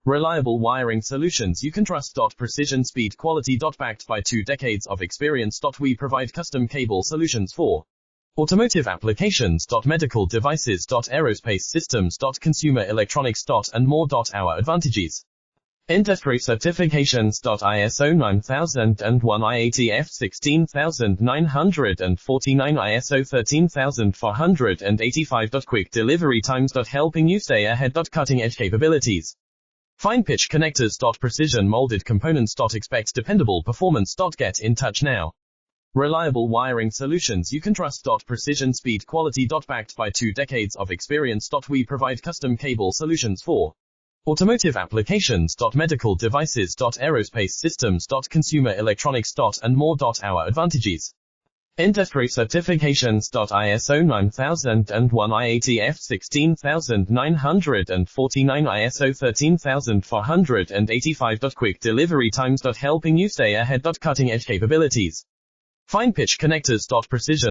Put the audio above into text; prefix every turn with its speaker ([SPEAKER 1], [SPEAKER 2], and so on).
[SPEAKER 1] Reliable wiring solutions you can trust. Precision, speed, quality. Backed by 2 decades of experience. We provide custom cable solutions for automotive applications. Medical devices. Aerospace systems. Consumer electronics. And more. Our advantages: industry certifications. ISO 9001, IATF 16949, ISO 13485. Quick delivery times. Helping you stay ahead. Cutting edge capabilities: fine pitch connectors. Precision molded components. Expect dependable performance. Get in touch now. Reliable wiring solutions you can trust. Precision, speed, quality. Backed by 2 decades of experience. We provide custom cable solutions for automotive applications. Medical devices. Aerospace systems. Consumer electronics. And more. Our advantages: industry certifications. ISO 9001, IATF 16949, ISO 13485. Quick delivery times. Helping you stay ahead. Cutting edge capabilities: fine pitch connectors. Precision